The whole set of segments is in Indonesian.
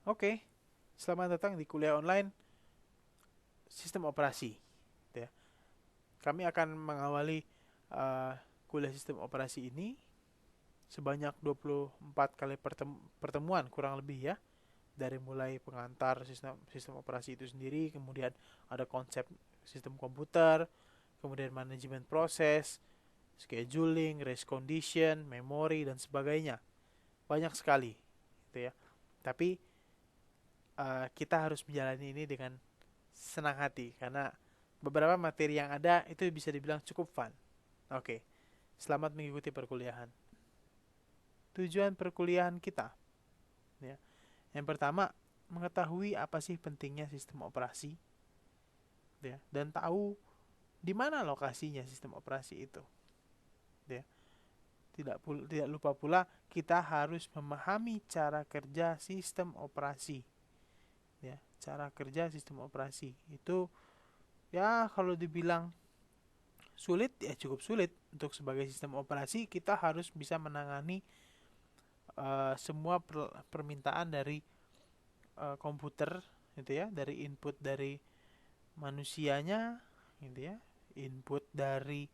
Oke, selamat datang di kuliah online sistem operasi. Ya. Kami akan mengawali uh, kuliah sistem operasi ini sebanyak 24 kali pertemuan kurang lebih ya. Dari mulai pengantar sistem operasi itu sendiri, kemudian ada konsep sistem komputer, kemudian manajemen proses, scheduling, race condition, memori dan sebagainya. Banyak sekali, gitu ya. Tapi kita harus menjalani ini dengan senang hati karena beberapa materi yang ada itu bisa dibilang cukup fun. Oke, selamat mengikuti perkuliahan. Tujuan perkuliahan kita, ya. Yang pertama, mengetahui apa sih pentingnya sistem operasi, ya, dan tahu di mana lokasinya sistem operasi itu, ya. Tidak lupa pula kita harus memahami cara kerja sistem operasi, ya. Cara kerja sistem operasi itu ya kalau dibilang sulit ya cukup sulit. Untuk sebagai sistem operasi kita harus bisa menangani semua permintaan dari komputer gitu ya, dari input dari manusianya gitu ya, input dari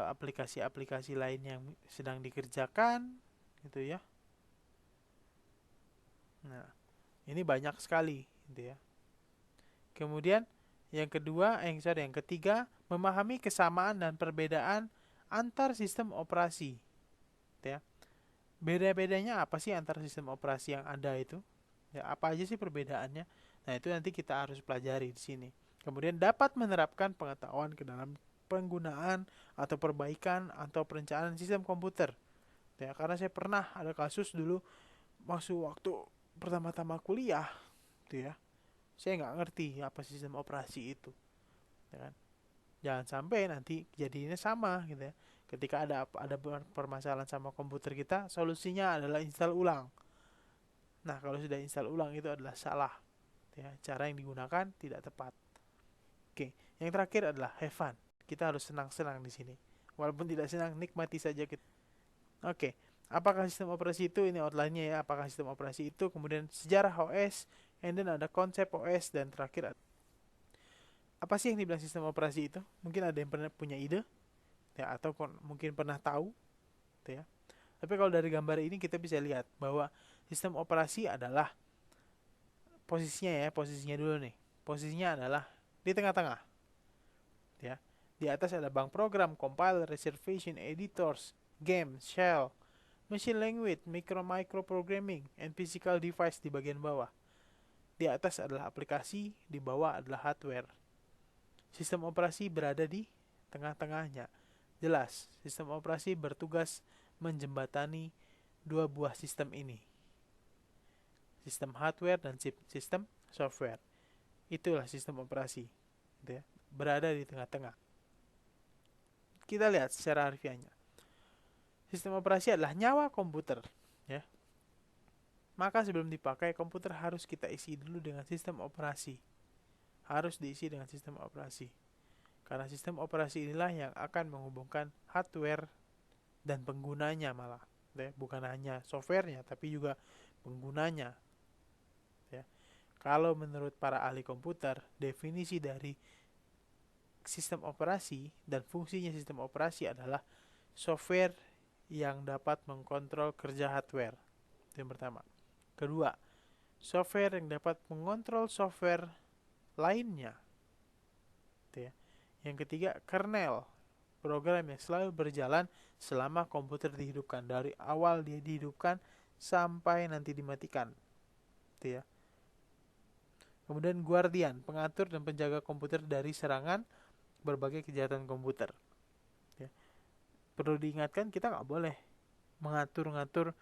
aplikasi-aplikasi lain yang sedang dikerjakan gitu ya. Nah, ini banyak sekali gitu ya. Kemudian yang ketiga, memahami kesamaan dan perbedaan antar sistem operasi gitu ya. Beda-bedanya apa sih antar sistem operasi yang ada itu? Ya, apa aja sih perbedaannya? Nah, itu nanti kita harus pelajari di sini. Kemudian dapat menerapkan pengetahuan ke dalam penggunaan atau perbaikan atau perencanaan sistem komputer. Ya, karena saya pernah ada kasus dulu waktu pertama-tama kuliah, gitu ya. Saya nggak ngerti apa sistem operasi itu, ya kan? Jangan sampai nanti kejadiannya sama, gitu ya. Ketika ada permasalahan sama komputer kita, solusinya adalah install ulang. Nah, kalau sudah install ulang itu adalah salah, ya. Cara yang digunakan tidak tepat. Oke, yang terakhir adalah have fun. Kita harus senang-senang di sini. Walaupun tidak senang, nikmati saja kita. Oke, apakah sistem operasi itu? Ini outline-nya ya. Apakah sistem operasi itu? Kemudian sejarah OS, and then ada konsep OS, dan terakhir apa sih yang dibilang sistem operasi itu? Mungkin ada yang pernah punya ide, ya, atau mungkin pernah tahu, gitu ya. Tapi kalau dari gambar ini kita bisa lihat bahwa sistem operasi adalah posisinya dulu nih. Posisinya adalah di tengah-tengah, ya. Di atas ada bank program, compiler, reservation, editors, game, shell, machine language, micro programming, and physical device di bagian bawah. Di atas adalah aplikasi, di bawah adalah hardware. Sistem operasi berada di tengah-tengahnya. Jelas, sistem operasi bertugas menjembatani dua buah sistem ini. Sistem hardware dan sistem software. Itulah sistem operasi, gitu ya. Berada di tengah-tengah. Kita lihat secara harfiahnya. Sistem operasi adalah nyawa komputer, ya. Maka sebelum dipakai, komputer harus kita isi dulu dengan sistem operasi. Harus diisi dengan sistem operasi. Karena sistem operasi inilah yang akan menghubungkan hardware dan penggunanya malah. Ya, bukan hanya softwarenya, tapi juga penggunanya. Ya. Kalau menurut para ahli komputer, definisi dari sistem operasi dan fungsinya sistem operasi adalah software yang dapat mengkontrol kerja hardware. Itu yang pertama. Kedua, software yang dapat mengontrol software lainnya. Gitu ya. Yang ketiga, kernel, program yang selalu berjalan selama komputer dihidupkan. Dari awal dia dihidupkan sampai nanti dimatikan. Gitu ya. Kemudian guardian, pengatur dan penjaga komputer dari serangan berbagai kejahatan komputer. Ya. Perlu diingatkan kita nggak boleh mengatur-ngatur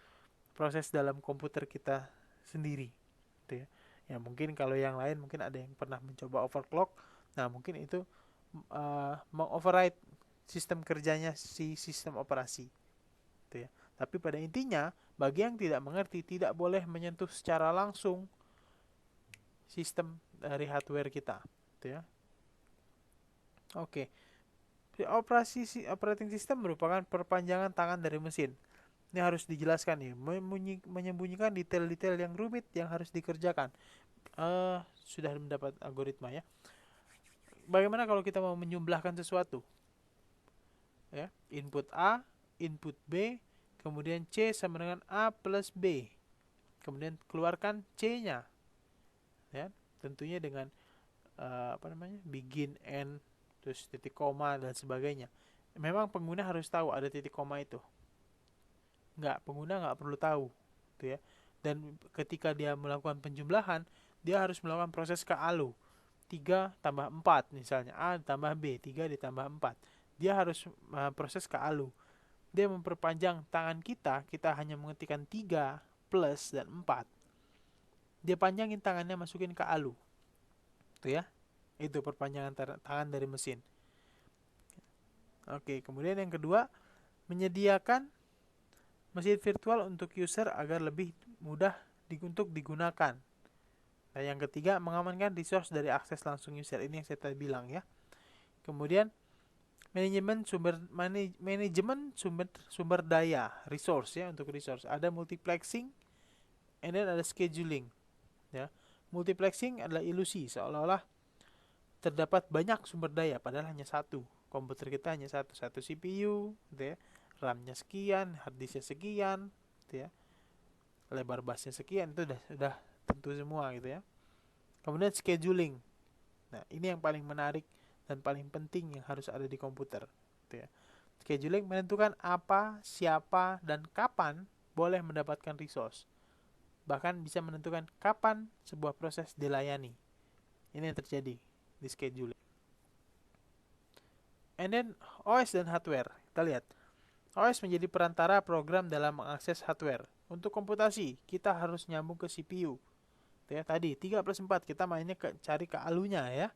proses dalam komputer kita sendiri. Gitu ya. Ya mungkin kalau yang lain mungkin ada yang pernah mencoba overclock. Nah mungkin itu mengoverride sistem kerjanya si sistem operasi. Gitu ya. Tapi pada intinya bagi yang tidak mengerti tidak boleh menyentuh secara langsung sistem dari hardware kita. Gitu ya. Oke. Operating system merupakan perpanjangan tangan dari mesin. Ini harus dijelaskan nih, menyembunyikan detail-detail yang rumit yang harus dikerjakan. Sudah mendapat algoritma ya. Bagaimana kalau kita mau menjumlahkan sesuatu? Ya, input A, input B, kemudian C sama dengan A plus B. Kemudian keluarkan C-nya. Ya, tentunya dengan begin, end, terus titik koma dan sebagainya. Memang pengguna harus tahu ada titik koma itu. Pengguna nggak perlu tahu, gitu ya. Dan ketika dia melakukan penjumlahan, dia harus melakukan proses ke ALU. 3 tambah 4 misalnya, A tambah B, 3 ditambah 4. Dia harus proses ke ALU. Dia memperpanjang tangan kita hanya mengetikkan 3 plus dan 4. Dia panjangin tangannya, masukin ke ALU. Itu ya. Itu perpanjangan tangan dari mesin. Oke, kemudian yang kedua, menyediakan mesin virtual untuk user agar lebih mudah untuk digunakan. Nah, yang ketiga, mengamankan resource dari akses langsung user. Ini yang saya tadi bilang ya. Kemudian manajemen sumber daya, resource ya, untuk resource. Ada multiplexing, and then ada scheduling. Ya. Multiplexing adalah ilusi, seolah-olah terdapat banyak sumber daya, padahal hanya satu. Komputer kita hanya satu CPU, gitu ya. RAM-nya sekian, hard disk-nya sekian, gitu ya. Lebar busnya sekian, itu sudah tentu semua gitu ya. Kemudian scheduling. Nah, ini yang paling menarik dan paling penting yang harus ada di komputer, gitu ya. Scheduling menentukan apa, siapa, dan kapan boleh mendapatkan resource. Bahkan bisa menentukan kapan sebuah proses dilayani. Ini yang terjadi di scheduling. And then OS dan hardware. Kita lihat. OS menjadi perantara program dalam mengakses hardware. Untuk komputasi, kita harus nyambung ke CPU. Ya, tadi 3 plus 4, kita mainnya cari ke ALU-nya ya.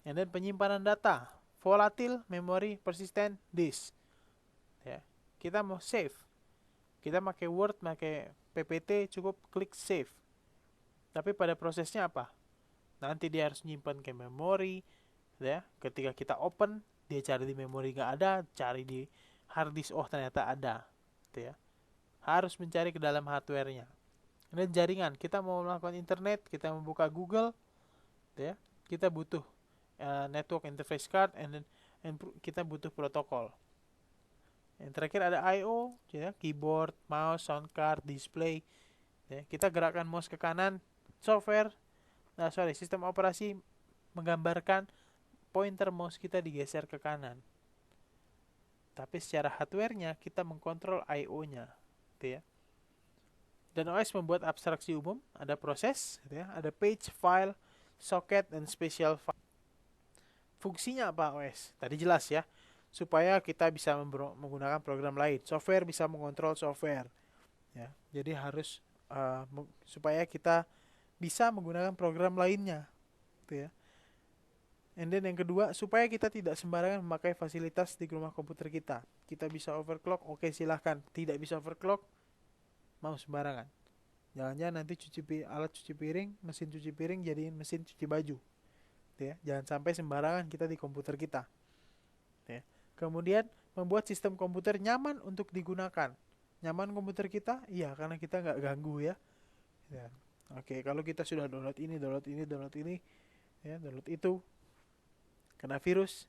And then penyimpanan data, volatil, memori, persistent, disk. Ya, kita mau save. Kita pakai Word, pakai PPT, cukup klik save. Tapi pada prosesnya apa? Nanti dia harus nyimpan ke memori, ya. Ketika kita open, dia cari di memori nggak ada, cari di hard disk, oh ternyata ada, gitu ya. Harus mencari ke dalam hardware-nya. Dan jaringan, kita mau melakukan internet, kita membuka Google, gitu ya. Kita butuh network interface card, and kita butuh protokol. Yang terakhir ada I/O, ya, keyboard, mouse, sound card, display. Ya, kita gerakkan mouse ke kanan, sistem operasi menggambarkan pointer mouse kita digeser ke kanan. Tapi secara hardware-nya kita mengkontrol I/O-nya, gitu ya. Dan OS membuat abstraksi umum, ada proses, gitu ya, ada page, file, socket, dan special file. Fungsinya apa OS? Tadi jelas ya, supaya kita bisa menggunakan program lain. Software bisa mengontrol software, ya. Jadi harus supaya kita bisa menggunakan program lainnya, gitu ya. And then yang kedua, supaya kita tidak sembarangan memakai fasilitas di rumah komputer kita. Kita bisa overclock, oke silahkan. Tidak bisa overclock, mau sembarangan. Jangan-jangan nanti alat cuci piring, mesin cuci piring jadiin mesin cuci baju. Ya, jangan sampai sembarangan kita di komputer kita. Ya. Kemudian membuat sistem komputer nyaman untuk digunakan. Nyaman komputer kita? Iya, karena kita nggak ganggu ya. Ya. Oke, kalau kita sudah download ini, ya, download itu, kena virus,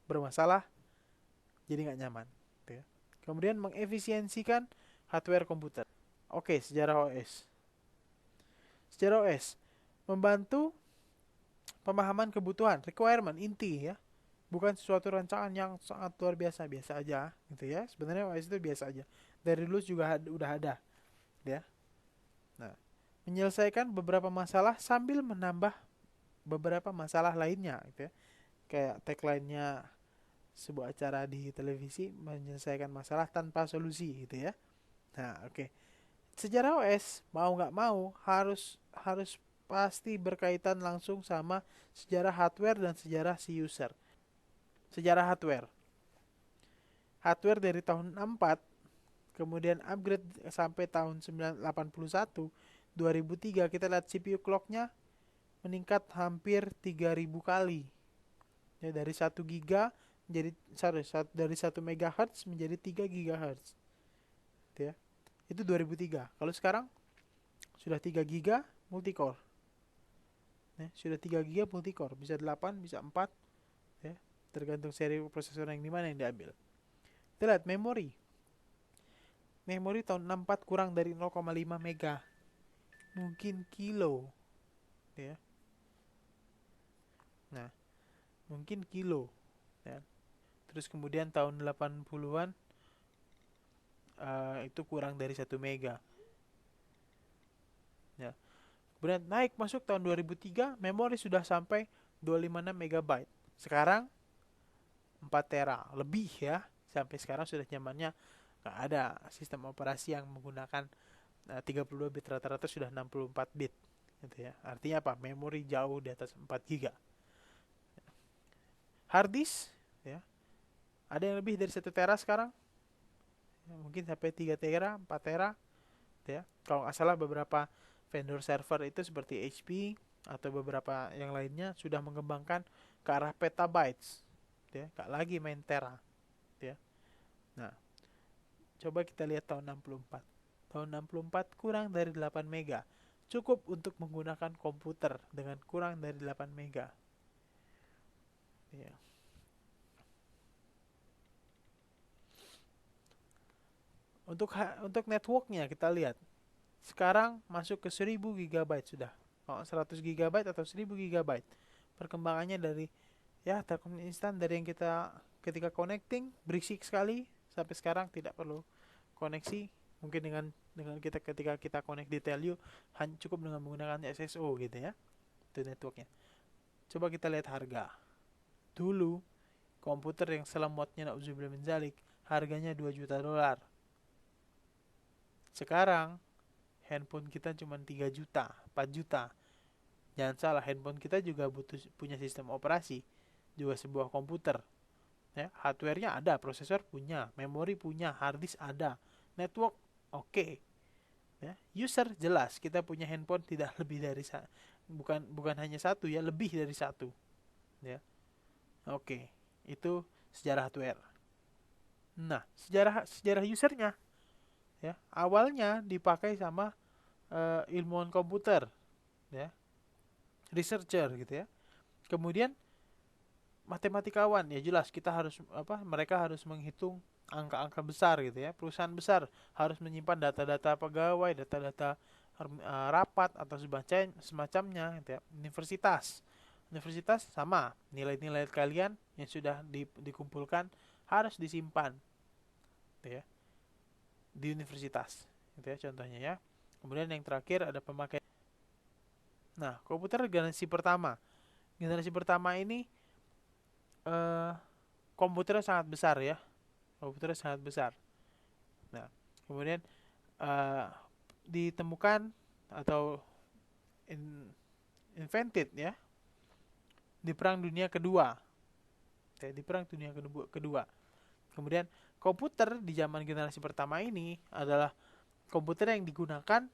bermasalah, jadi nggak nyaman. Ya. Kemudian mengefisiensikan hardware komputer. Oke, sejarah OS. Sejarah OS membantu pemahaman kebutuhan, requirement, inti ya. Bukan sesuatu rancangan yang sangat luar biasa, biasa aja gitu ya. Sebenarnya OS itu biasa aja. Dari dulu juga udah ada, ya. Nah, menyelesaikan beberapa masalah sambil menambah beberapa masalah lainnya gitu ya. Kayak tagline-nya sebuah acara di televisi, menyelesaikan masalah tanpa solusi gitu ya. Nah, oke. Sejarah OS mau nggak mau harus pasti berkaitan langsung sama sejarah hardware dan sejarah si user. Sejarah hardware. Hardware dari tahun 64, kemudian upgrade sampai tahun 1981, 2003 kita lihat CPU clock-nya meningkat hampir 3000 kali. Ya, dari 1 giga menjadi dari 1 MHz menjadi 3 GHz. ya. Itu 2003. Kalau sekarang sudah 3 GB multicore. Ya, sudah 3 GB multicore, bisa 8, bisa 4, ya. Tergantung seri prosesor yang dimana yang diambil. Kita lihat memori. Memori tahun 64 kurang dari 0,5 mega. Mungkin kilo, ya. Nah, mungkin kilo, ya. Terus kemudian tahun 80-an itu kurang dari 1 mega, ya. Kemudian naik masuk tahun 2003, memori sudah sampai 256 megabyte. Sekarang 4 tera lebih, ya. Sampai sekarang sudah zamannya nggak ada sistem operasi yang menggunakan 32 bit, rata-rata sudah 64 bit, gitu ya. Artinya apa? Memori jauh di atas 4 GB. Hard disk, ya. Ada yang lebih dari 1 tera sekarang. Ya, mungkin sampai 3 tera, 4 tera, ya. Kalau nggak salah beberapa vendor server itu seperti HP atau beberapa yang lainnya sudah mengembangkan ke arah petabytes, ya, nggak lagi main tera, ya. Nah, coba kita lihat tahun 64. Tahun 64 kurang dari 8 mega. Cukup untuk menggunakan komputer dengan kurang dari 8 mega. Ya. Untuk networknya kita lihat. Sekarang masuk ke 1000 GB sudah. 100 GB atau 1000 GB. Perkembangannya dari, ya, Telkom instan dari yang kita ketika connecting berisik sekali sampai sekarang tidak perlu koneksi. Mungkin dengan kita ketika kita connect di Telio hanya cukup dengan menggunakan SSO, gitu ya. Itu networknya. Coba kita lihat harga. Dulu komputer yang selemotnya na'udzubillah min dzalik harganya 2 juta dolar. Sekarang handphone kita cuma 3 juta, 4 juta. Jangan salah, handphone kita juga butuh punya sistem operasi, juga sebuah komputer. Ya, hardware-nya ada, prosesor punya, memori punya, hard disk ada, network oke. Ya, user jelas, kita punya handphone tidak lebih dari bukan hanya satu, ya, lebih dari satu. Ya, oke. Itu sejarah hardware. Nah, sejarah usernya, ya, awalnya dipakai sama ilmuwan komputer, ya, researcher, gitu ya. Kemudian matematikawan, ya jelas kita harus mereka harus menghitung angka-angka besar, gitu ya. Perusahaan besar harus menyimpan data-data pegawai, data-data rapat atau semacamnya, gitu ya. Universitas sama, nilai-nilai kalian yang sudah dikumpulkan harus disimpan, gitu ya, di universitas, gitu ya, contohnya, ya. Kemudian yang terakhir ada pemakaian. Nah, komputer generasi pertama. Generasi pertama ini eh, komputernya sangat besar, ya. Komputernya sangat besar. Nah, kemudian eh, ditemukan atau invented, ya, di Perang Dunia Kedua. Ya, di Perang Dunia Kedua. Kemudian komputer di zaman generasi pertama ini adalah komputer yang digunakan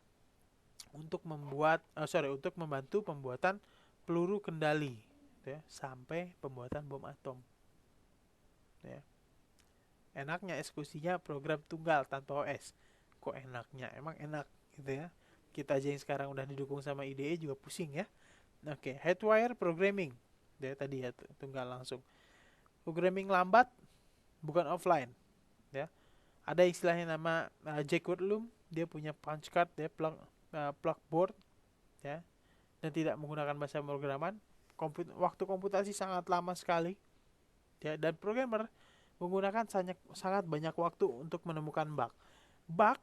untuk untuk membantu pembuatan peluru kendali, ya, sampai pembuatan bom atom, ya. Enaknya eksekusinya program tunggal tanpa OS. Kok enaknya? Emang enak, gitu ya. Kita aja yang sekarang udah didukung sama IDE juga pusing, ya. Oke, hardware programming, ya, tadi, ya, tunggal langsung. Programming lambat bukan offline, ya. Ada istilahnya nama Jack Woodlum, dia punya punch card, ya, plug board, ya, dan tidak menggunakan bahasa pemrograman. Waktu komputasi sangat lama sekali, ya, dan programmer menggunakan sangat banyak waktu untuk menemukan bug. Bug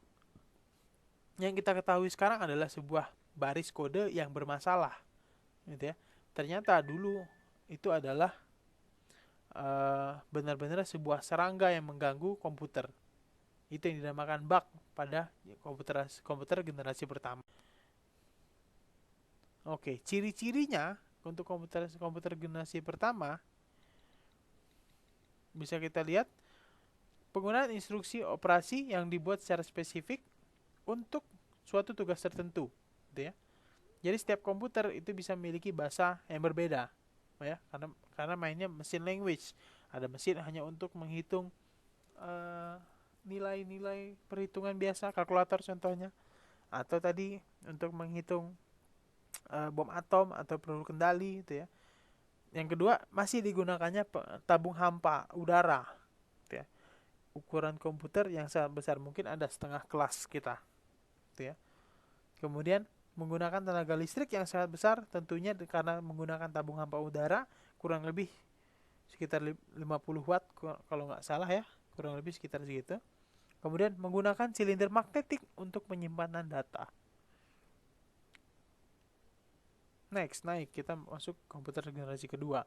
yang kita ketahui sekarang adalah sebuah baris kode yang bermasalah, gitu ya. Ternyata dulu itu adalah benar-benar sebuah serangga yang mengganggu komputer. Itu yang dinamakan bug pada komputer generasi pertama. Oke, ciri-cirinya untuk komputer generasi pertama bisa kita lihat penggunaan instruksi operasi yang dibuat secara spesifik untuk suatu tugas tertentu, gitu ya. Jadi setiap komputer itu bisa memiliki bahasa yang berbeda, ya, karena mainnya mesin language. Ada mesin hanya untuk menghitung nilai-nilai perhitungan biasa, kalkulator contohnya, atau tadi untuk menghitung bom atom atau peluru kendali gitu ya. Yang kedua, masih digunakannya tabung hampa udara gitu ya. Ukuran komputer yang sangat besar, mungkin ada setengah kelas kita gitu ya. Kemudian menggunakan tenaga listrik yang sangat besar, tentunya karena menggunakan tabung hampa udara, kurang lebih sekitar 50 watt kalau nggak salah ya, kurang lebih sekitar segitu. Kemudian menggunakan silinder magnetik untuk penyimpanan data. Next, naik, kita masuk komputer generasi kedua.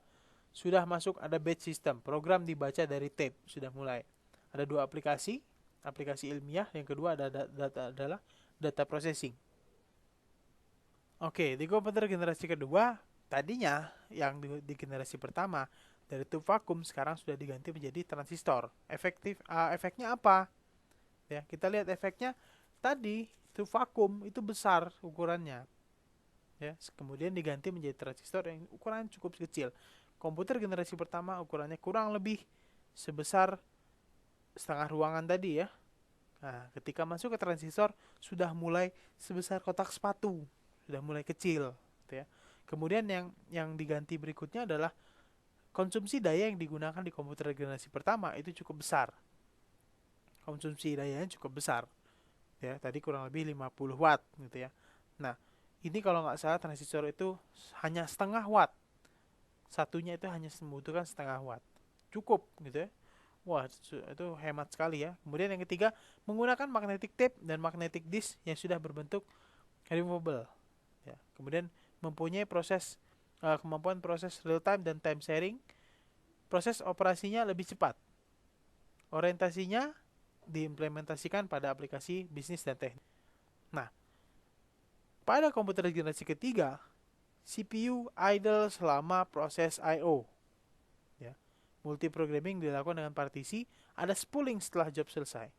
Sudah masuk ada batch system, program dibaca dari tape, sudah mulai. Ada dua aplikasi ilmiah, yang kedua adalah data processing. Oke, di komputer generasi kedua, tadinya yang di generasi pertama dari tube vakum sekarang sudah diganti menjadi transistor. Efeknya apa? Ya, kita lihat efeknya. Tadi tube vakum itu besar ukurannya. Ya, kemudian diganti menjadi transistor yang ukurannya cukup kecil. Komputer generasi pertama ukurannya kurang lebih sebesar setengah ruangan tadi ya. Nah, ketika masuk ke transistor sudah mulai sebesar kotak sepatu, sudah mulai kecil, gitu ya. Kemudian yang diganti berikutnya adalah konsumsi daya yang digunakan di komputer generasi pertama itu cukup besar. Konsumsi dayanya cukup besar. Ya, tadi kurang lebih 50 watt gitu ya. Nah, ini kalau nggak salah transistor itu hanya setengah watt. Satunya itu hanya membutuhkan setengah watt. Cukup gitu ya. Wah, itu hemat sekali ya. Kemudian yang ketiga, menggunakan magnetic tape dan magnetic disk yang sudah berbentuk removable. Ya. Kemudian mempunyai kemampuan proses real time dan time sharing. Proses operasinya lebih cepat. Orientasinya diimplementasikan pada aplikasi bisnis dan teknik. Nah, pada komputer generasi ketiga, CPU idle selama proses I/O. Ya. Multiprogramming dilakukan dengan partisi, ada spooling setelah job selesai.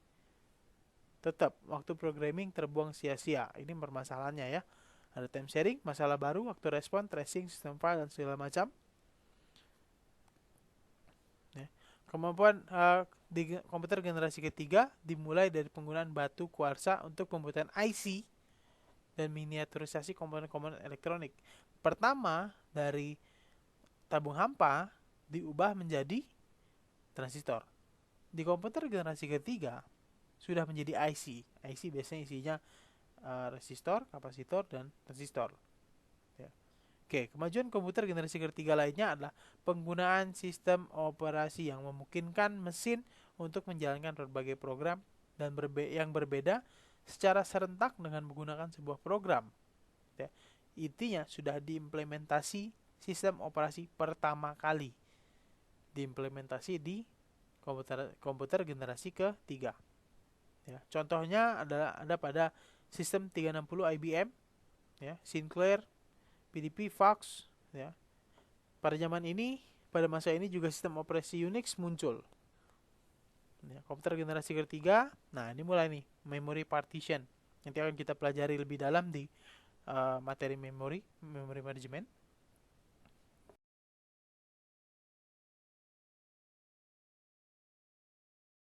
Tetap, waktu programming terbuang sia-sia. Ini permasalahannya ya. Ada time sharing, masalah baru, waktu respon, tracing, sistem file, dan segala macam. Ya. Kemampuan di komputer generasi ketiga dimulai dari penggunaan batu kuarsa untuk pembuatan IC dan miniaturisasi komponen-komponen elektronik. Pertama, dari tabung hampa diubah menjadi transistor. Di komputer generasi ketiga sudah menjadi IC. IC biasanya isinya resistor, kapasitor, dan transistor. Ya. Oke, kemajuan komputer generasi ketiga lainnya adalah penggunaan sistem operasi yang memungkinkan mesin untuk menjalankan berbagai program dan yang berbeda secara serentak dengan menggunakan sebuah program. Ya. Intinya sudah diimplementasi sistem operasi pertama kali. Diimplementasi di komputer generasi ketiga. Ya, contohnya ada pada sistem 360 IBM, ya, Sinclair, PDP, Fox, ya. Pada masa ini juga sistem operasi Unix muncul. Ya, komputer generasi ketiga, nah ini mulai nih, memory partition. Nanti akan kita pelajari lebih dalam di materi memory management.